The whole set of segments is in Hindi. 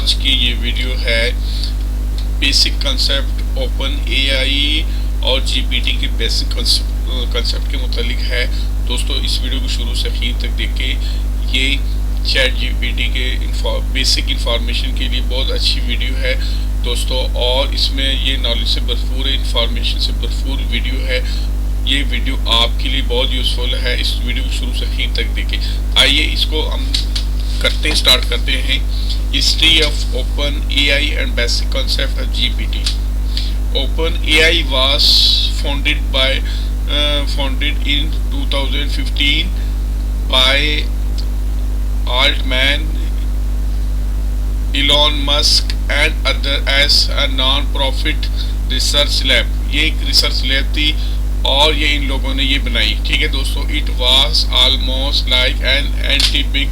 आज की ये वीडियो है बेसिक कंसेप्ट ओपन एआई और जीपीटी के बेसिक कंसेप्ट के मुतालिक है। दोस्तों इस वीडियो को शुरू से आखिर तक देखें। ये चैट जीपीटी के बेसिक इंफॉर्मेशन के लिए बहुत अच्छी वीडियो है दोस्तों, और इसमें ये नॉलेज से भरपूर है, इंफॉर्मेशन से भरपूर वीडियो है। ये वीडियो आपके लिए बहुत यूज़फुल है। इस वीडियो को शुरू से आखिर तक देखें। आइए इसको हम स्टार्ट करते हैं। History of open AI and basic concept of GPT. Open AI was founded in 2015 by Altman, Elon Musk and other as a non-profit research lab। ये एक रिसर्च लैब थी और ये इन लोगों ने ये बनाई। ठीक है दोस्तों, it was almost like an anti big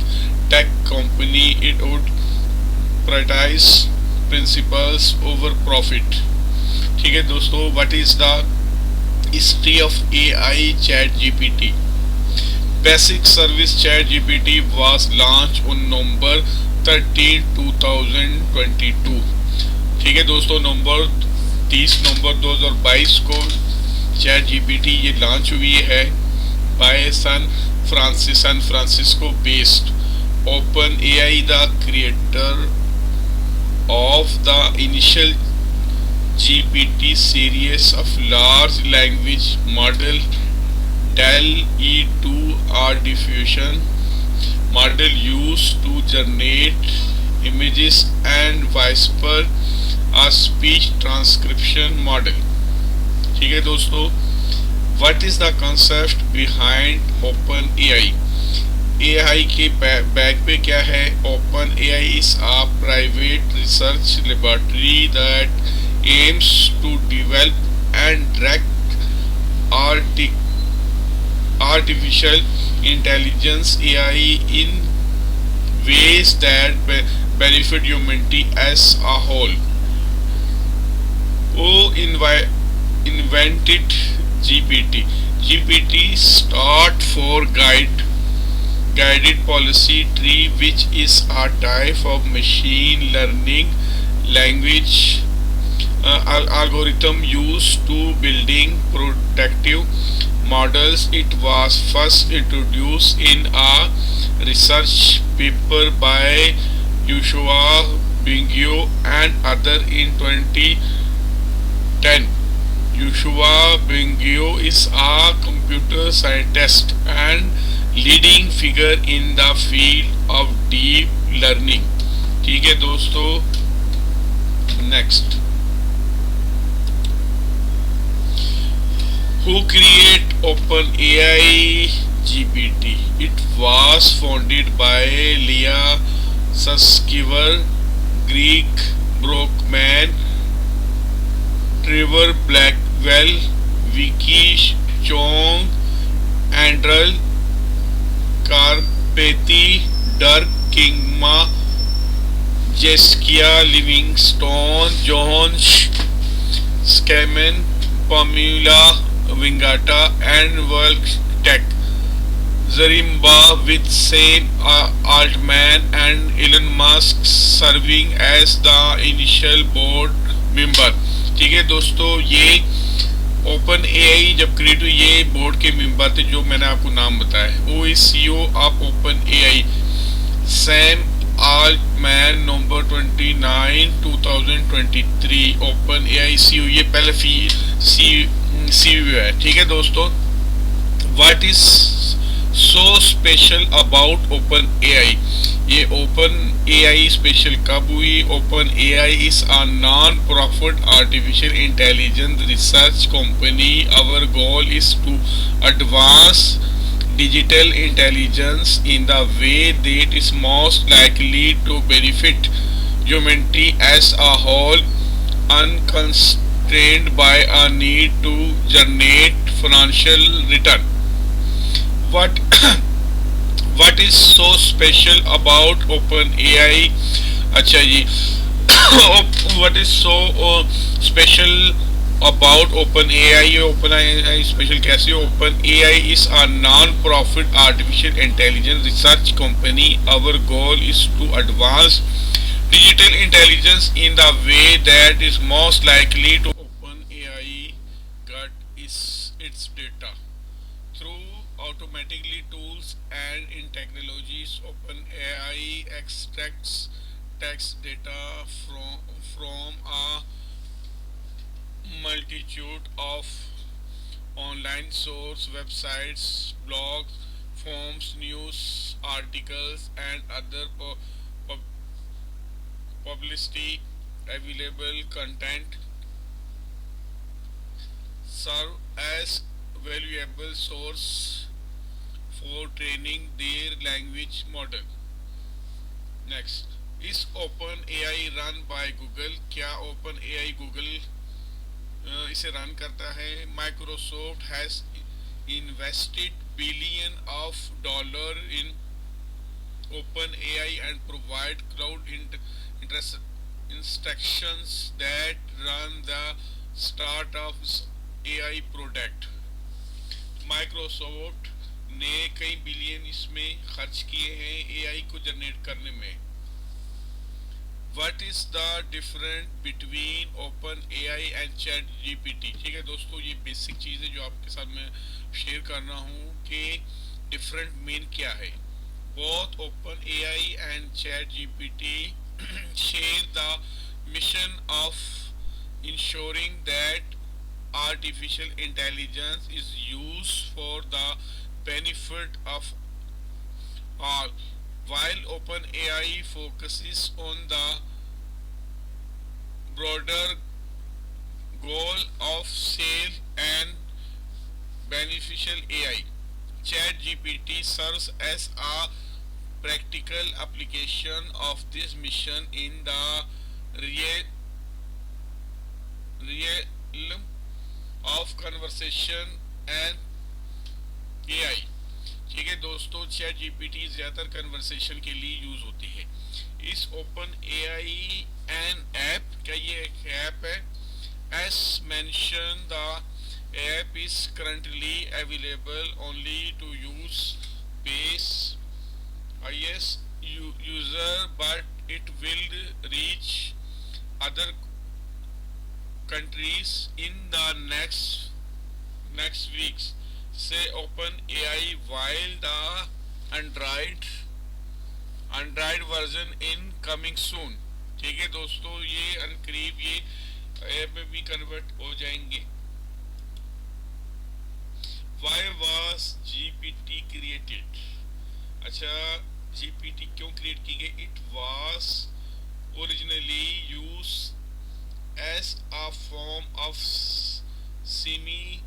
tech company. It would prioritise principles over profit. ठीक है दोस्तों, what is the history of AI chat GPT. Basic service chat GPT was launched on November 13, 2022। ठीक है दोस्तों, 30 नवंबर 2022 को चैट जीपीटी ये लॉन्च हुई है by San Francisco based Open AI, the creator of the initial GPT series of large language model DALL-E 2 diffusion model used to generate images and whisper a speech transcription model। ठीक है दोस्तों, what is the concept behind OpenAI? AI के बैक पे क्या है? Open AI is a private research laboratory that aims to develop and direct artificial intelligence AI in ways that benefit humanity as a whole. वो invented GPT. GPT start for guided policy tree, which is a type of machine learning language algorithm used to building predictive models. It was first introduced in a research paper by Yoshua Bengio and other in 2010. Yoshua Bengio is a computer scientist and leading figure in the field of deep learning. ठीक है दोस्तों, next, who create OpenAI GPT? It was founded by Ilya Sutskever, Greg Brockman, Trevor Blackwell, Vicki Cheung, Andrej Karpathy, Durk Kingma, Jessica Livingston, John Schulman, Pamela Vagata and वर्ल्ड टेक, Zaremba with Sam Altman and Elon Musk serving as the initial board member। ठीक है दोस्तों, ये ओपन एआई जब क्रिएट हुई ये बोर्ड के मेंबर थे जो मैंने आपको नाम बताया। वो is CEO of open AI Sam Altman, November 29, 2023। Open AI CEO, ये पहले सीईओ है। ठीक है दोस्तों, what is so special about Open AI? ये ओपन एआई स्पेशल कब हुई? Open AI is a non profit artificial intelligence research company. Our goal is to advance digital intelligence in the way that is most likely to benefit humanity as a whole, unconstrained by a need to generate financial return। What is so special about OpenAI? अच्छा जी, what is so special about OpenAI? OpenAI special कैसे? OpenAI is a non-profit artificial intelligence research company. Our goal is to advance digital intelligence in the way that is most likely to OpenAI gut is its data. Through automatically tools and in technologies, OpenAI extracts text data from a multitude of online source websites, blogs, forms, news articles, and other pub- publicity available content serve as valuable source for training their language model. Next, is OpenAI run by Google? क्या OpenAI Google इसे रन करता है? Microsoft has invested billion of dollar in OpenAI and provide cloud interest instructions that run the startup's AI product. Microsoft ने कई बिलियन इसमें खर्च किए हैं एआई को जनरेट करने में. What is the difference between open AI and chat GPT? ठीक है दोस्तों, ये बेसिक चीज़ है जो आपके साथ मैं शेयर कर रहा हूँ कि डिफरेंट मीन क्या है. Both open AI and chat GPT share the mission of ensuring that artificial intelligence is used for the benefit of all, while OpenAI focuses on the broader goal of safe and beneficial AI. ChatGPT serves as a practical application of this mission in the realm of conversation and AI. ठीक है दोस्तों, चैट जीपीटी ज़्यादातर कन्वर्सेशन के लिए यूज़ होती है. इस ओपन एआई एन ऐप का ये एक ऐप है. As mention the app is currently available only to use base iOS user, but it will reach other countries in the next weeks, say OpenAI, while the Android version in coming soon. ठीक है दोस्तों, ये अनकरीब ये ऐप में भी कन्वर्ट हो जाएंगे. Why was GPT created? अच्छा, GPT क्यों क्रिएट की गई? It was originally used as a form of semi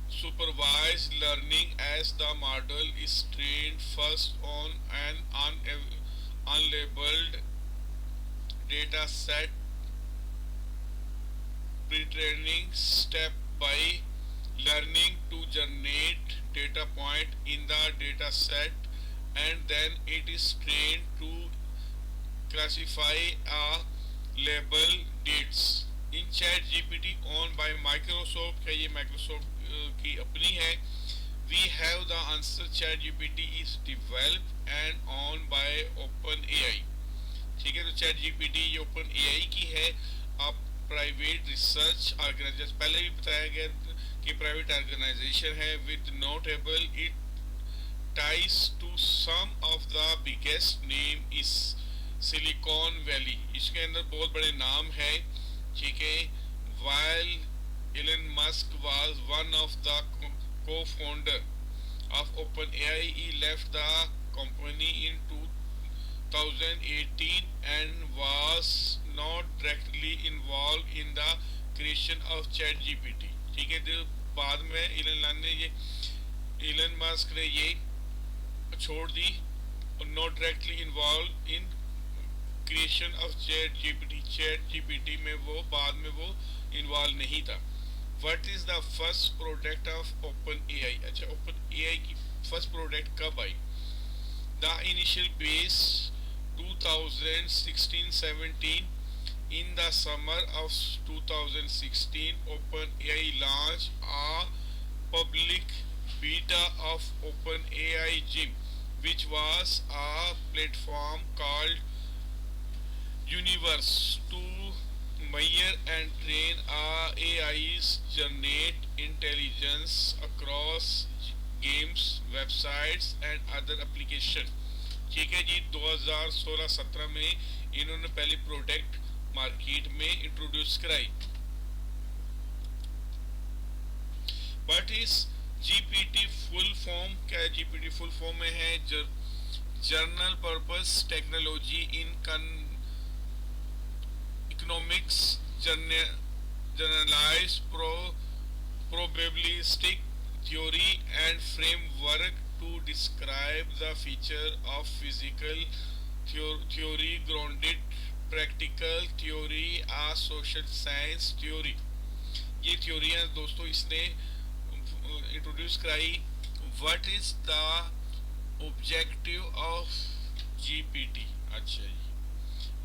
supervised learning, as the model is trained first on an unlabeled data set, pre-training step by learning to generate data point in the data set, and then it is trained to classify a label dates. In ChatGPT owned by Microsoft, क्या ये Microsoft की अपनी है. We have the answer. ChatGPT is developed and owned by OpenAI. ठीक है, तो ChatGPT ये OpenAI की है. आप प्राइवेट रिसर्च ऑर्गेनाइजेशन, पहले भी बताया गया कि प्राइवेट ऑर्गेनाइजेशन है with notable it ties to some of the biggest name is Silicon Valley. इसके अंदर बहुत बड़े नाम है. ठीक है, while Elon Musk was one of the co-founder of OpenAI, he left the company in 2018 and was not directly involved in the creation of ChatGPT. ठीक है, तो बाद में एलन मस्क ने ये छोड़ दी और not directly involve in creation of ChatGPT में वो बाद में वो इन्वॉल्व नहीं था. What is the first product of open AI? अच्छा, ओपन एआई की फर्स्ट प्रोडक्ट कब आई? The initial base 2016-17. In the summer of 2016, OpenAI launched a public beta of OpenAI Gym, which was a platform called universe to measure and train AIs generate intelligence across games, websites and other application। ठीक है जी, 2016-17 में इन्होंने पहली प्रोडक्ट मार्केट में इंट्रोड्यूस कराई। What is GPT full form? क्या जीपीटी फुल फॉर्म में है? General purpose technology in economics generalise probabilistic theory and framework to describe the feature of physical theory grounded practical theory a social science theory। ये थ्योरियां दोस्तों इसने इंट्रोड्यूस कराई। What is the objective of GPT? अच्छा जी,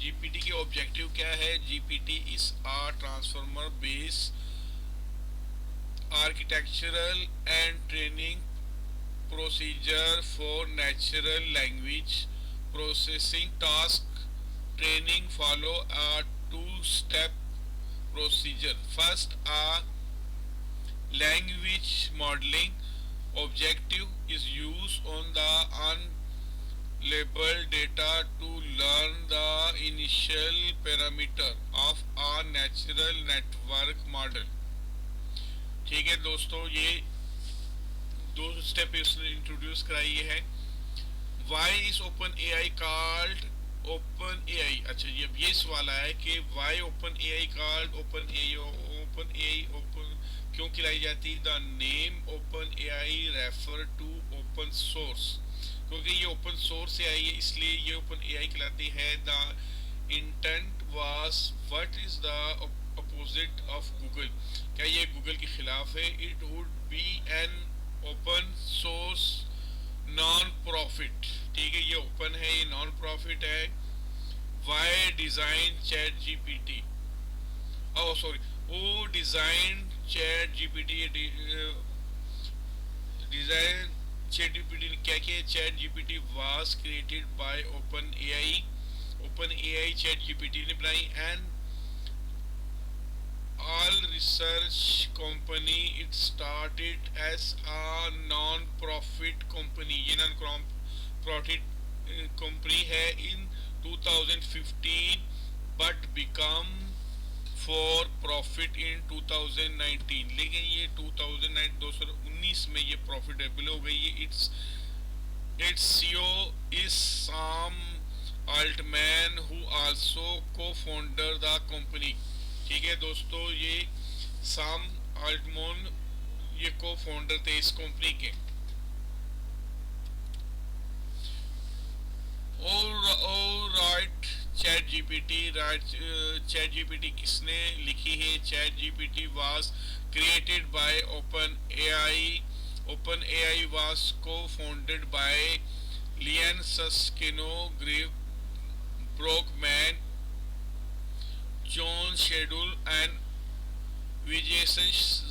जीपीटी के ऑब्जेक्टिव क्या है? GPT is a transformer based architectural and training procedure for natural language processing task। Training follow a two-step procedure। First, a language modeling objective is used on the unlabeled data to learn the initial parameter of a natural network model। ठीक है दोस्तों, ये दो स्टेप इसने इंट्रोड्यूस कराई है। Why is Open AI called Open AI? अच्छा जी, अब ये सवाल आया कि why Open AI called open open क्यों खिलाई जाती? The name Open AI refer to open source. क्योंकि ये ओपन सोर्स से आई है इसलिए ये ओपन एआई कहलाती है। The intent was what is the opposite of Google? क्या ये गूगल के खिलाफ है? It would be an open source non profit. ठीक है, ये ओपन है, ये नॉन प्रॉफिट है। Why design chat GPT? Oh sorry, वो design chat GPT design chat GPT ने क्या किया? Chat GPT was created by open AI chat GPT ने बनाई। And all research company it started as a non-profit company। ये non-profit company है in 2015 but become for profit in 2019। लेकिन ये 2019 में ये प्रॉफिटेबल हो गई है। its CEO is Sam Altman who also co-founder the company। ठीक है दोस्तों, ये साम आल्टमैन ये को फाउंडर थे इस कंपनी के। चैट जीपीटी किसने लिखी है? Chat GPT was created by open AI was cofounded by लियन सस्किनो, Greg Brockman, John Shedul and Vijay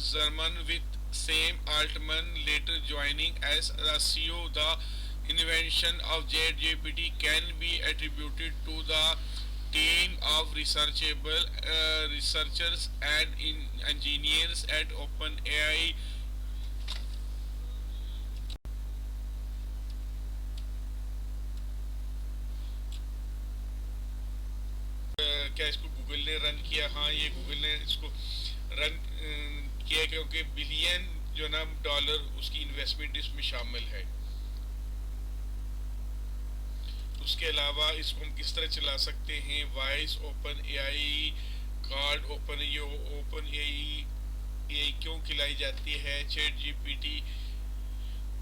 Zerman, with Sam Altman later joining as the CEO। The invention of ChatGPT can be attributed to the team of researchers and engineers at OpenAI। क्या इसको गूगल ने रन किया? हाँ, ये गूगल ने इसको रन किया क्योंकि बिलियन जो ना डॉलर उसकी इन्वेस्टमेंट इसमें शामिल है। उसके अलावा इसको हम किस तरह चला सकते हैं? Vice open AI card open AI क्यों खिलाई जाती है? चैट जीपीटी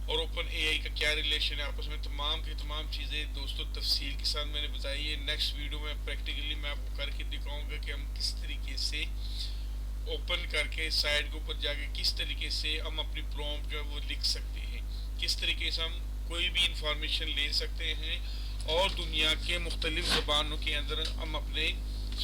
और ओपन एआई का क्या रिलेशन है आपस में? तमाम की तमाम चीज़ें दोस्तों तफसील के साथ मैंने बताई है। नेक्स्ट वीडियो में प्रैक्टिकली मैं आपको करके दिखाऊंगा कि हम किस तरीके से ओपन करके साइट के ऊपर जाके किस तरीके से हम अपनी प्रॉम्प्ट जो है वो लिख सकते हैं, किस तरीके से हम कोई भी इंफॉर्मेशन ले सकते हैं और दुनिया के मुख्तलिफ ज़बानों के अंदर हम अपने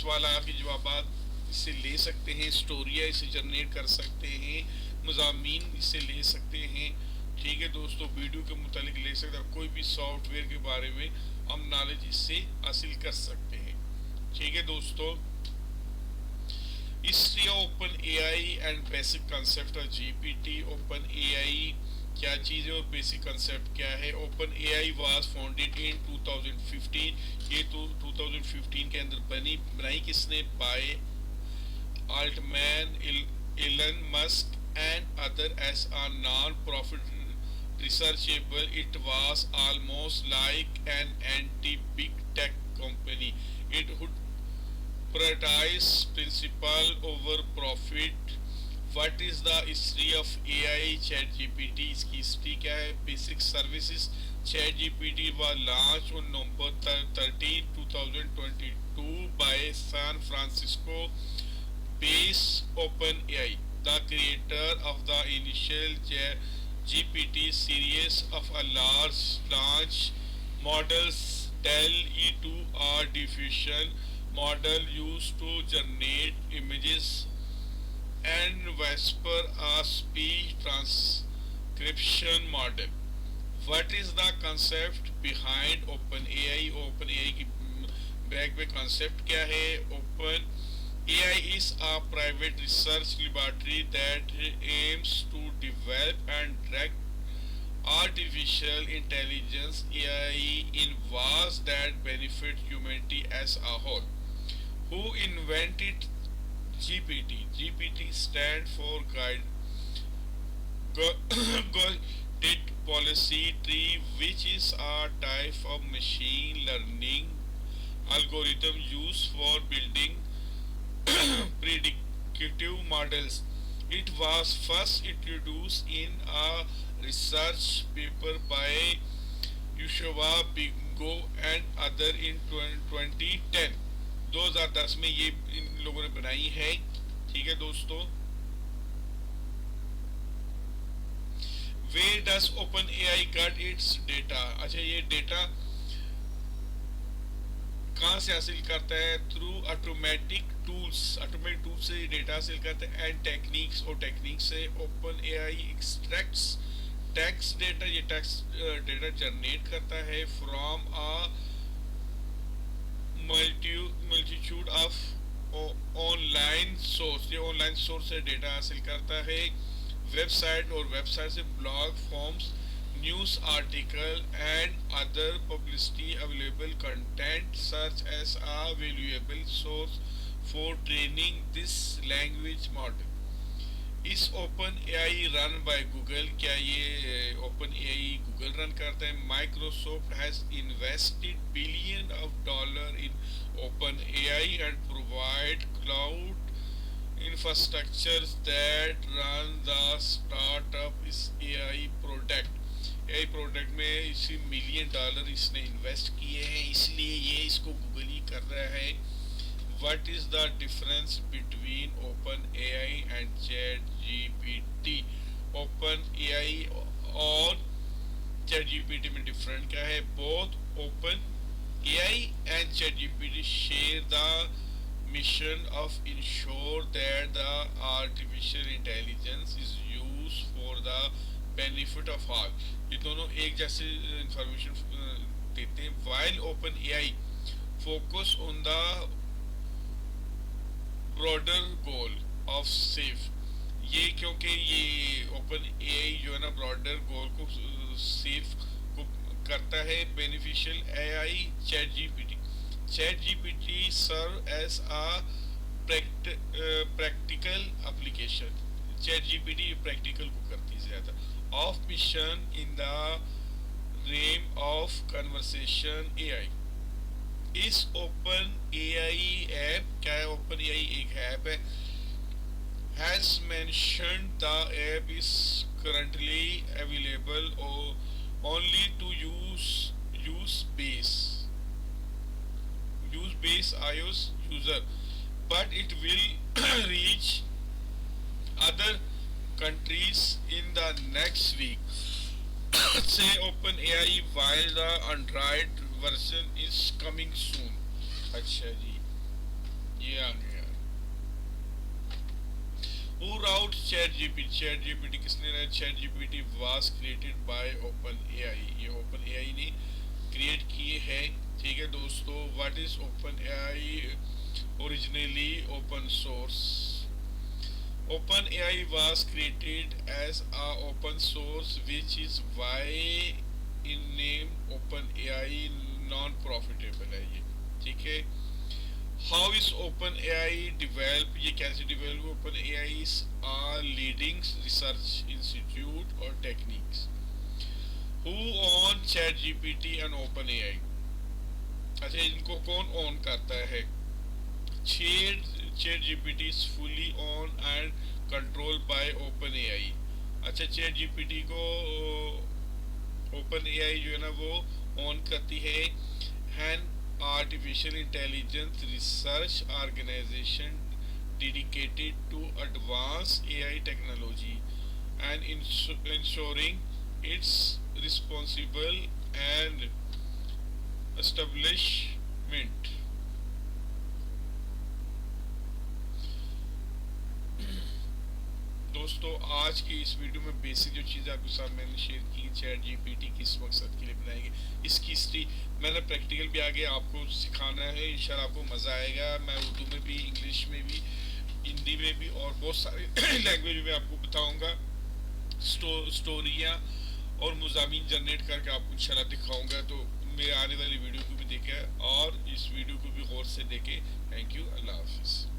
सवाल के जवाब इससे ले सकते हैं, स्टोरियाँ इसे जनरेट कर सकते हैं, मज़ामीन इससे ले सकते हैं। ठीक है दोस्तों, वीडियो के मुतालिक ले सकते हैं, कोई भी सॉफ्टवेयर के बारे में हम नॉलेज इससे हासिल कर सकते हैं। ठीक है दोस्तों, history of open AI and basic concept of GPT. Open AI क्या चीज़ है और बेसिक कंसेप्ट क्या है। Open AI was founded in 2015। ये तो 2015 के अंदर बनाई किसने? By Altman, Elon Musk and other as a non-profit researchable. It was almost like an anti-big tech company. It would prioritize principle over profit. What is the history of AI? ChatGPT, इसकी हिस्ट्री क्या है? Basic services. ChatGPT was launched on November 13, 2022 by San Francisco based OpenAI, the creator of the initial GPT series of a large language models. Dell E2 artificial model used to generate images and Whisper a speech transcription model. What is the concept behind OpenAI? OpenAI की बैक में concept क्या है? Open AI is a private research laboratory that aims to develop and track artificial intelligence (AI) in ways that benefit humanity as a whole. Who invented GPT? GPT stands for Guided Policy Tree, which is a type of machine learning algorithm used for building predictive models. It was first introduced in a research paper by Yushova Bingo and other in 2010. 2010 में ये इन लोगों ने बनाई है। ठीक है दोस्तों, Where does OpenAI get its data? अच्छा, ये डेटा कहाँ से हासिल करता है? थ्रू ऑटोमेटिक टूल्स से डेटा हासिल करता है एंड टेक्निक्स, और टेक्निक से open AI extracts text data. ये टेक्स्ट डेटा जनरेट करता है from a multitude of online source. ये ऑनलाइन सोर्स से डेटा हासिल करता है, वेबसाइट, और वेबसाइट से blog forms, news article and other publicity available content such as a valuable source for training this language model. Is OpenAI run by Google? क्या ये OpenAI Google रन करता है? Microsoft has invested billions of dollars in OpenAI and provide cloud infrastructures that run the startup is AI product. AI product में इसी $1 मिलियन इसने इन्वेस्ट किए हैं, इसलिए ये इसको गूगल ही कर रहा है। What is the difference between open AI and chat GPT? Open AI और चैट जीपीटी में डिफरेंट क्या है? Both open AI and chat GPT share the mission of ensure that the artificial intelligence is used for the benefit of all. ये दोनों एक जैसे इंफॉर्मेशन देते हैं। While OpenAI focus on the broader goal of safe, ये क्योंकि ये OpenAI जो है ना ब्रॉडर गोल को सेफ को करता है। Beneficial AI ChatGPT serve as a practical application. ChatGPT practical को करती है ज़्यादा। Of mission in the realm of conversation AI. इस OpenAI ऐप क्या है? OpenAI एक ऐप है। Has mentioned the app is currently available only to use base iOS user, but it will reach other countries in the next week. Say OpenAI while the Android version is coming soon. अच्छा जी, ये आ गया। Who wrote ChatGPT? ChatGPT किसने रहा? ChatGPT was created by OpenAI. ये OpenAI ने क्रिएट किए हैं। ठीक है दोस्तों, what is OpenAI? originally open source. OpenAI was created as a open source, which is why in name OpenAI non-profitable है ये, ठीक है. How is OpenAI developed? ये कैसे develop? OpenAI is a leading research institute or techniques. Who own ChatGPT and OpenAI? अच्छा, इनको कौन own करता है? ChatGPT is fully owned and controlled by OpenAI. अच्छा, ChatGPT को OpenAI जो है ना वो own करती है. And artificial intelligence research organization dedicated to advanced AI technology and ensuring its responsible and establishment. दोस्तों, आज की इस वीडियो में बेसिक जो चीज़ आपके साथ मैंने शेयर की, चैट जीपीटी किस मकसद के लिए बनाएंगे, इसकी हिस्ट्री मैंने प्रैक्टिकल भी आगे आपको सिखाना है. इंशाल्लाह आपको मज़ा आएगा. मैं उर्दू में भी, इंग्लिश में भी, हिंदी में भी और बहुत सारे लैंग्वेज में आपको बताऊंगा. स्टोरियाँ और मुज़ामीन जनरेट करके आपको इंशाल्लाह दिखाऊंगा. तो मेरे आने वाली वीडियो को भी देखें और इस वीडियो को भी गौर से देखें. Thank you. अल्लाह हाफिज़.